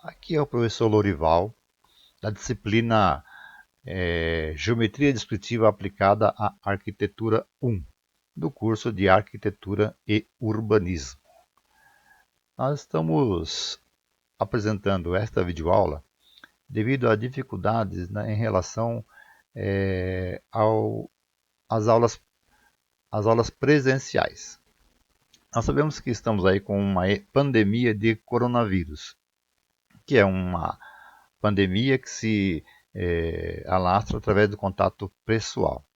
Aqui é o professor Lorival, da disciplina Geometria Descritiva Aplicada à Arquitetura 1, do curso de Arquitetura e Urbanismo. Nós estamos apresentando esta videoaula devido a dificuldades em relação às aulas presenciais. Nós sabemos que estamos aí com uma pandemia de coronavírus, que é uma pandemia que se alastra através do contato pessoal.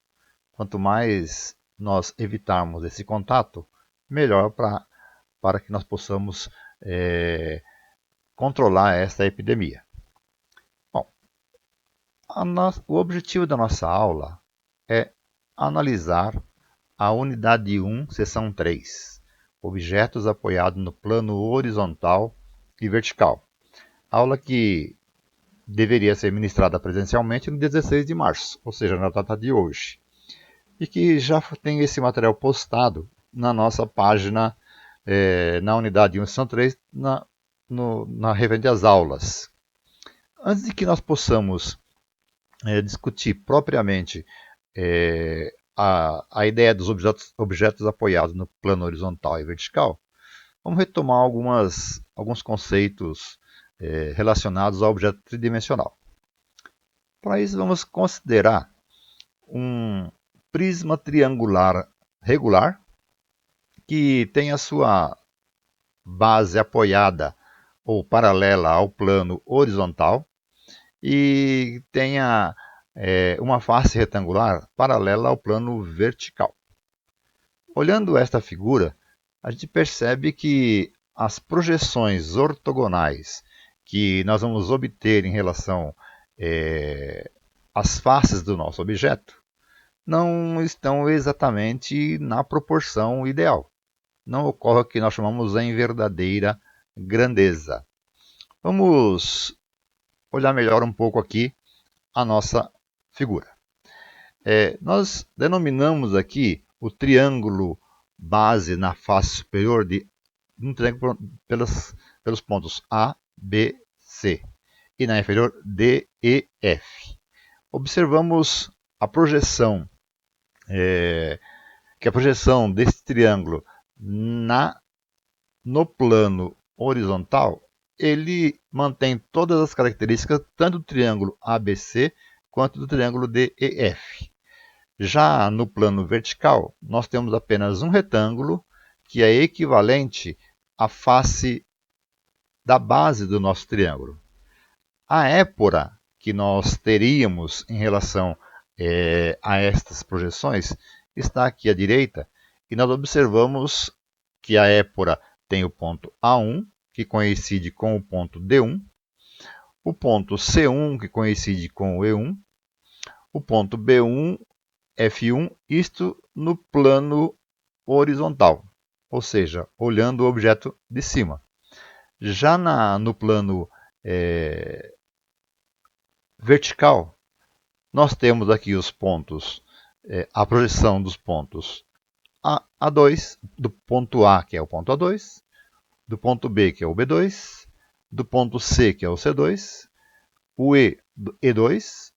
Quanto mais nós evitarmos esse contato, melhor para que nós possamos controlar esta epidemia. Bom, o objetivo da nossa aula é analisar a unidade 1, seção 3, objetos apoiados no plano horizontal e vertical. Aula que deveria ser ministrada presencialmente no dia 16 de março, ou seja, na data de hoje. E que já tem esse material postado na nossa página, na unidade 1, seção 3, na referente às aulas. Antes de que nós possamos discutir propriamente a ideia dos objetos apoiados no plano horizontal e vertical, vamos retomar alguns conceitos relacionados ao objeto tridimensional. Para isso, vamos considerar um prisma triangular regular que tem a sua base apoiada ou paralela ao plano horizontal e tenha uma face retangular paralela ao plano vertical. Olhando esta figura, a gente percebe que as projeções ortogonais que nós vamos obter em relação às faces do nosso objeto não estão exatamente na proporção ideal. Não ocorre o que nós chamamos em verdadeira grandeza. Vamos olhar melhor um pouco aqui a nossa figura. Nós denominamos aqui o triângulo base na face superior de um triângulo pelos pontos A, B, C e na inferior D, E, F. Observamos a projeção, que a projeção desse triângulo no plano horizontal, ele mantém todas as características tanto do triângulo ABC quanto do triângulo DEF. Já no plano vertical, nós temos apenas um retângulo que é equivalente à face da base do nosso triângulo. A épora que nós teríamos em relação a estas projeções está aqui à direita e nós observamos que a épora tem o ponto A1, que coincide com o ponto D1, o ponto C1, que coincide com o E1, o ponto B1, F1, isto no plano horizontal, ou seja, olhando o objeto de cima. Já no plano vertical, nós temos aqui os pontos, a projeção dos pontos A2, do ponto A, que é o ponto A2, do ponto B, que é o B2, do ponto C, que é o C2, o E, E2,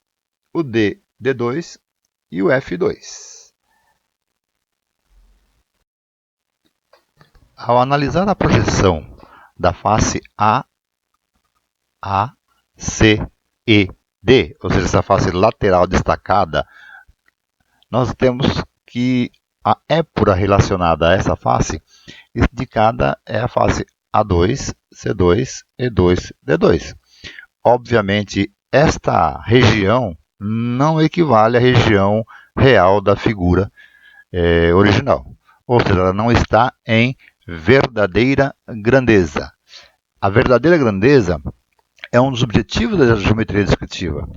o D, D2 e o F2. Ao analisar a projeção da face A, C, E, D, ou seja, essa face lateral destacada, nós temos que a épora relacionada a essa face indicada é a face A2, C2, E2, D2. Obviamente, esta região não equivale à região real da figura original. Ou seja, ela não está em verdadeira grandeza. A verdadeira grandeza é um dos objetivos da geometria descritiva.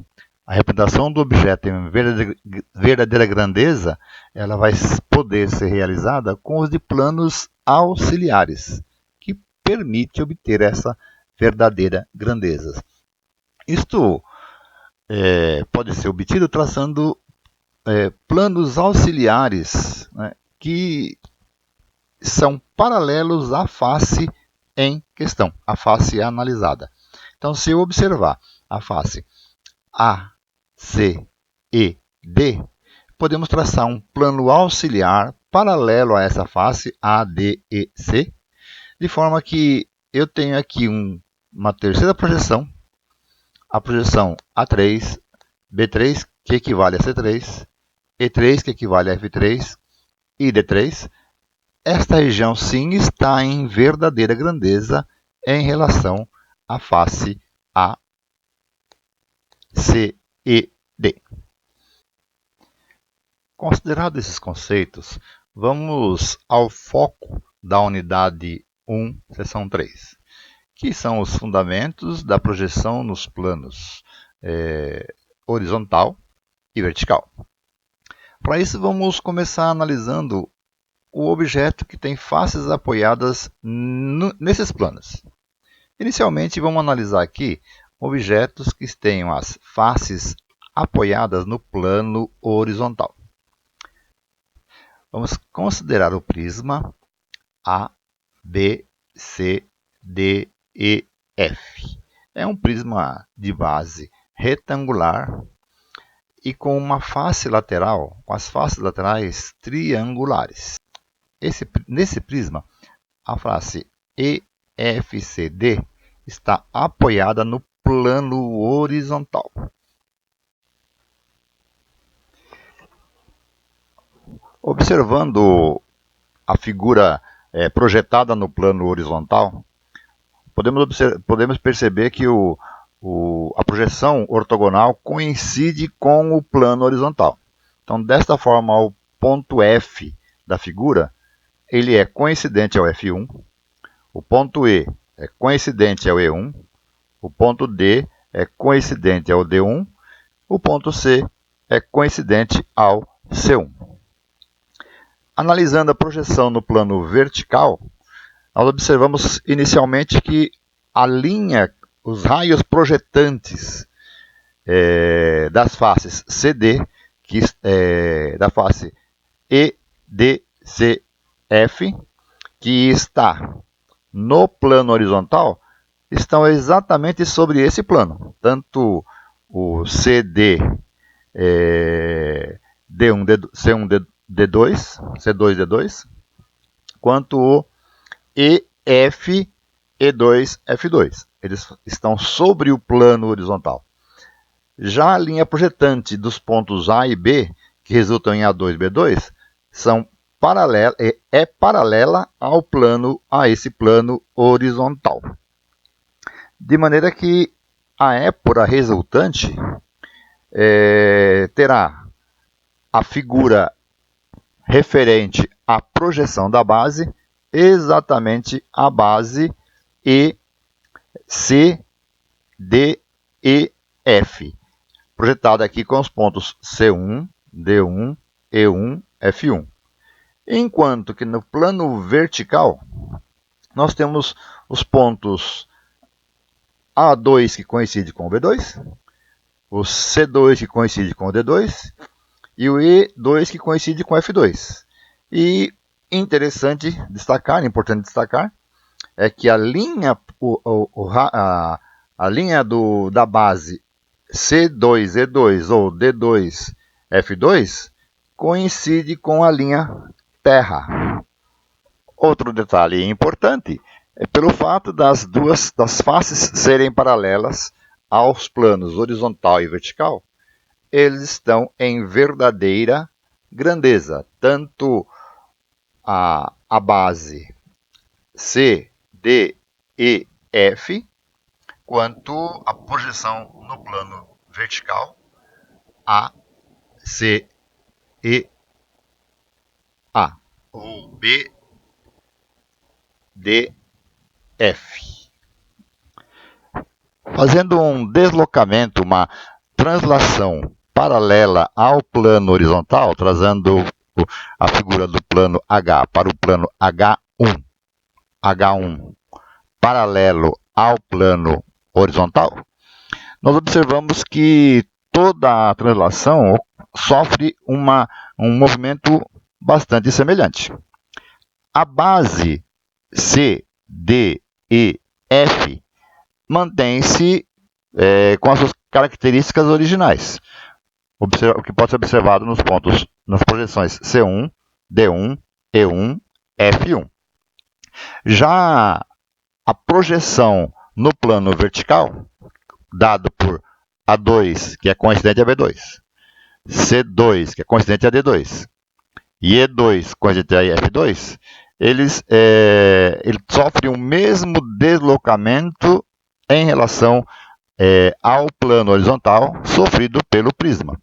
A representação do objeto em verdadeira grandeza, ela vai poder ser realizada com os de planos auxiliares, que permite obter essa verdadeira grandeza. Isto pode ser obtido traçando planos auxiliares, né, que são paralelos à face em questão, à face analisada. Então, se eu observar a face A, C, E, D, podemos traçar um plano auxiliar paralelo a essa face A, D, E, C, de forma que eu tenho aqui uma terceira projeção, a projeção A3, B3, que equivale a C3, E3, que equivale a F3, e D3. Esta região, sim, está em verdadeira grandeza em relação à face A, C, E, D. Considerados esses conceitos, vamos ao foco da unidade 1, seção 3, que são os fundamentos da projeção nos planos horizontal e vertical. Para isso, vamos começar analisando o objeto que tem faces apoiadas nesses planos. Inicialmente, vamos analisar aqui objetos que tenham as faces apoiadas no plano horizontal. Vamos considerar o prisma A, B, C, D, E, F. É um prisma de base retangular e com uma face lateral, com as faces laterais triangulares. Nesse prisma, a face EFCD está apoiada no plano horizontal. Observando a figura projetada no plano horizontal, podemos perceber que a projeção ortogonal coincide com o plano horizontal. Então, desta forma, o ponto F da figura ele é coincidente ao F1, o ponto E é coincidente ao E1, o ponto D é coincidente ao D1, o ponto C é coincidente ao C1. Analisando a projeção no plano vertical, nós observamos inicialmente que a linha, os raios projetantes das faces CD, da face EDCF, que está no plano horizontal, estão exatamente sobre esse plano. Tanto o CD, D1, C1, D2, C2, D2, quanto o EF, E2, F2. Eles estão sobre o plano horizontal. Já a linha projetante dos pontos A e B, que resultam em A2 e B2, é paralela a esse plano horizontal. De maneira que a épora resultante terá a figura referente à projeção da base, exatamente a base ECDEF, projetada aqui com os pontos C1, D1, E1, F1. Enquanto que no plano vertical, nós temos os pontos A2 que coincide com o B2, o C2 que coincide com o D2 e o E2 que coincide com o F2. E importante destacar, é que a linha, da base C2E2 ou D2F2 coincide com a linha terra. Outro detalhe importante é pelo fato das faces serem paralelas aos planos horizontal e vertical, eles estão em verdadeira grandeza. Tanto a base C, D, E, F, quanto a projeção no plano vertical A, C, E, A, ou B, D, F. Fazendo um deslocamento, uma translação paralela ao plano horizontal, trazendo a figura do plano H para o plano H1 paralelo ao plano horizontal, nós observamos que toda a translação sofre um movimento bastante semelhante. A base C, D, E, F mantém-se com as suas características originais, o que pode ser observado nas projeções C1, D1, E1, F1. Já a projeção no plano vertical, dado por A2, que é coincidente a B2, C2, que é coincidente a D2, e E2, coincidente a F2, eles sofrem o mesmo deslocamento em relação ao plano horizontal sofrido pelo prisma.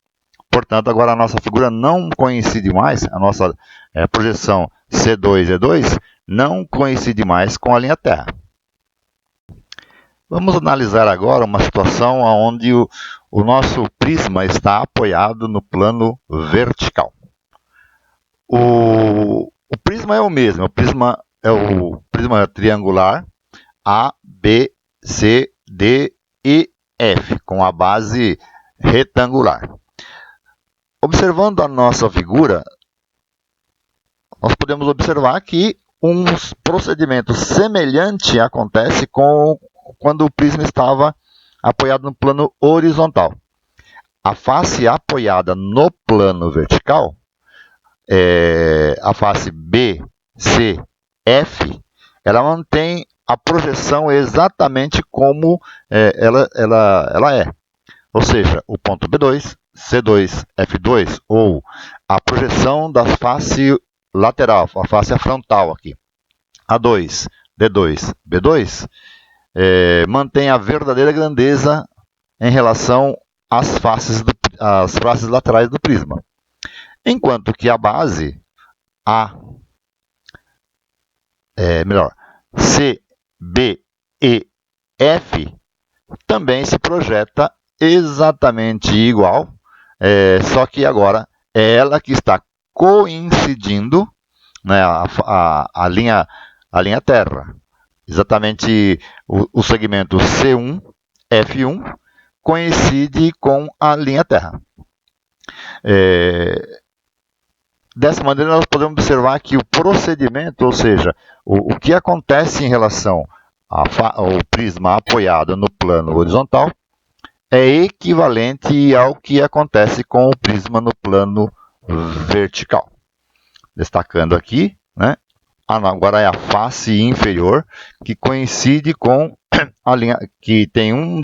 Portanto, agora a nossa figura não coincide mais, a nossa projeção C2E2 não coincide mais com a linha Terra. Vamos analisar agora uma situação onde o nosso prisma está apoiado no plano vertical. O prisma é o mesmo, o prisma é o prisma triangular A, B, C, D e F, com a base retangular. Observando a nossa figura, nós podemos observar que um procedimento semelhante acontece quando o prisma estava apoiado no plano horizontal. A face apoiada no plano vertical, a face B, C, F, ela mantém a projeção exatamente como ela é. Ou seja, o ponto B2, C2, F2, ou a projeção da face lateral, a face frontal aqui, A2, D2, B2, mantém a verdadeira grandeza em relação às faces laterais do prisma. Enquanto que a base C, B e F também se projeta exatamente igual, só que agora é ela que está coincidindo, né, a linha Terra. Exatamente o segmento C1, F1, coincide com a linha Terra. Dessa maneira, nós podemos observar que o procedimento, ou seja, o que acontece em relação ao prisma apoiado no plano horizontal, é equivalente ao que acontece com o prisma no plano vertical. Destacando aqui, né, agora é a face inferior, que coincide com a linha, que tem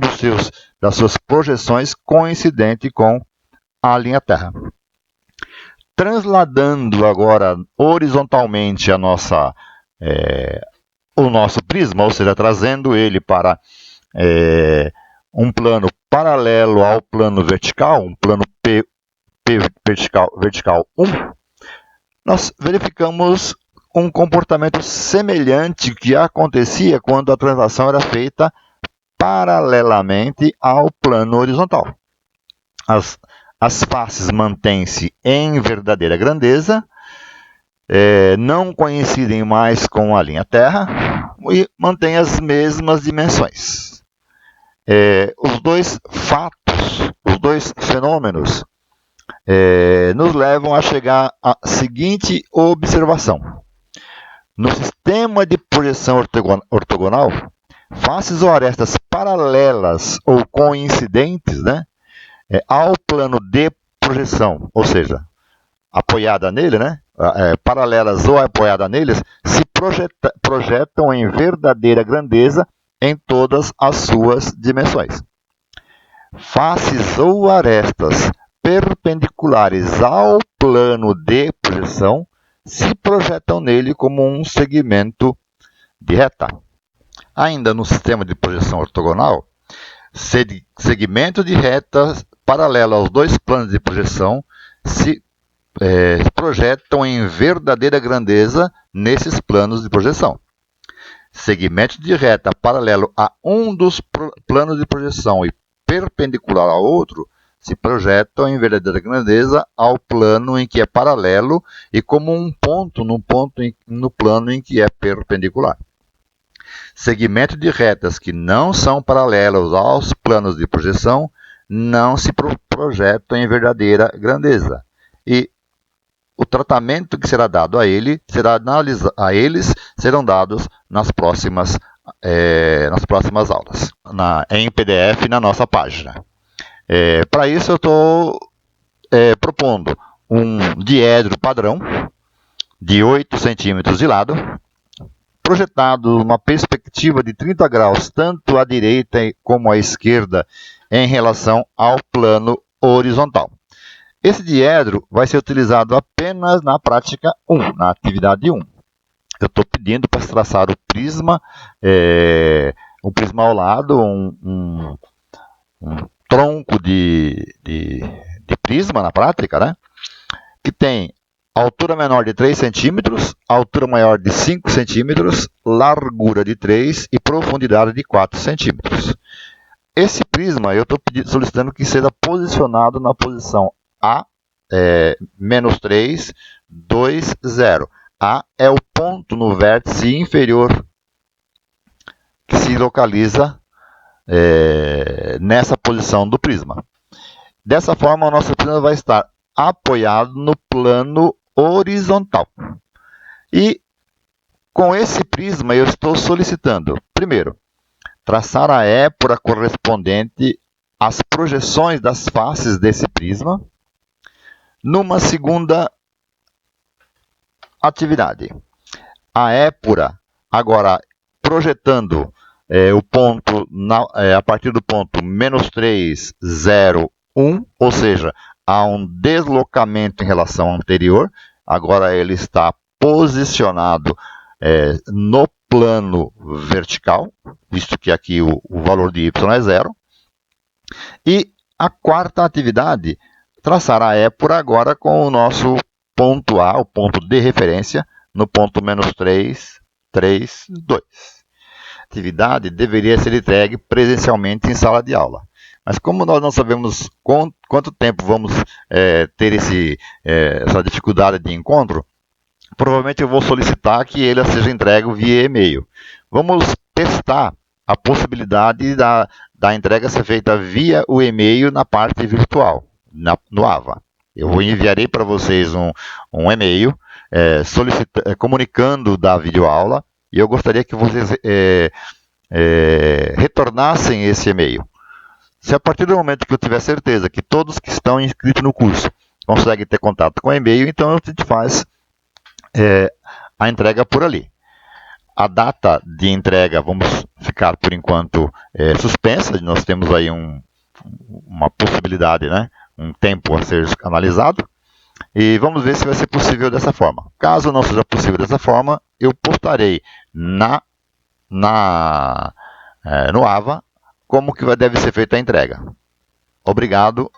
das suas projeções coincidente com a linha Terra. Transladando agora horizontalmente o nosso prisma, ou seja, trazendo ele para um plano paralelo ao plano vertical, um plano P vertical 1, nós verificamos um comportamento semelhante que acontecia quando a translação era feita paralelamente ao plano horizontal. As faces mantêm-se em verdadeira grandeza, não coincidem mais com a linha Terra e mantêm as mesmas dimensões. Os dois fatos, os dois fenômenos, nos levam a chegar à seguinte observação. No sistema de projeção ortogonal, faces ou arestas paralelas ou coincidentes, né, ao plano de projeção, ou seja, apoiada nele, né, paralelas ou apoiada neles, se projetam em verdadeira grandeza em todas as suas dimensões. Faces ou arestas perpendiculares ao plano de projeção se projetam nele como um segmento de reta. Ainda no sistema de projeção ortogonal, segmentos de retas paralelos aos dois planos de projeção se projetam em verdadeira grandeza nesses planos de projeção. Segmentos de reta paralelo a um dos planos de projeção e perpendicular ao outro se projetam em verdadeira grandeza ao plano em que é paralelo e como um ponto no plano em que é perpendicular. Segmentos de retas que não são paralelos aos planos de projeção não se projetam em verdadeira grandeza. E o tratamento que será dado a eles serão dados nas próximas aulas. em PDF na nossa página. Para isso eu estou propondo um diedro padrão de 8 centímetros de lado, projetado numa perspectiva de 30 graus, tanto à direita como à esquerda, em relação ao plano horizontal. Esse diedro vai ser utilizado apenas na prática 1, na atividade 1. Eu estou pedindo para traçar o prisma ao lado, um tronco de prisma na prática, né? Que tem altura menor de 3 centímetros, altura maior de 5 centímetros, largura de 3 e profundidade de 4 centímetros. Esse prisma eu estou solicitando que seja posicionado na posição A, -3, 2, 0. A é o ponto no vértice inferior que se localiza nessa posição do prisma. Dessa forma, o nosso prisma vai estar apoiado no plano horizontal. E com esse prisma eu estou solicitando, primeiro, traçar a épora correspondente às projeções das faces desse prisma. Numa segunda atividade, a épora, agora projetando o ponto a partir do ponto -3, 0, 1, ou seja, há um deslocamento em relação ao anterior. Agora ele está posicionado no plano vertical, visto que aqui o valor de y é 0. E a quarta atividade, traçar a épora agora com o nosso ponto A, o ponto de referência, no ponto -3, 3, 2. A atividade deveria ser entregue presencialmente em sala de aula. Mas como nós não sabemos quanto tempo vamos ter essa dificuldade de encontro, provavelmente eu vou solicitar que ele seja entregue via e-mail. Vamos testar a possibilidade da entrega ser feita via o e-mail na parte virtual, no AVA. Eu enviarei para vocês um e-mail comunicando da videoaula, e eu gostaria que vocês retornassem esse e-mail. Se a partir do momento que eu tiver certeza que todos que estão inscritos no curso conseguem ter contato com o e-mail, então a gente faz a entrega por ali. A data de entrega vamos ficar por enquanto suspensa. Nós temos aí uma possibilidade, né? Um tempo a ser analisado, e vamos ver se vai ser possível dessa forma. Caso não seja possível dessa forma, eu postarei no AVA como que deve ser feita a entrega. Obrigado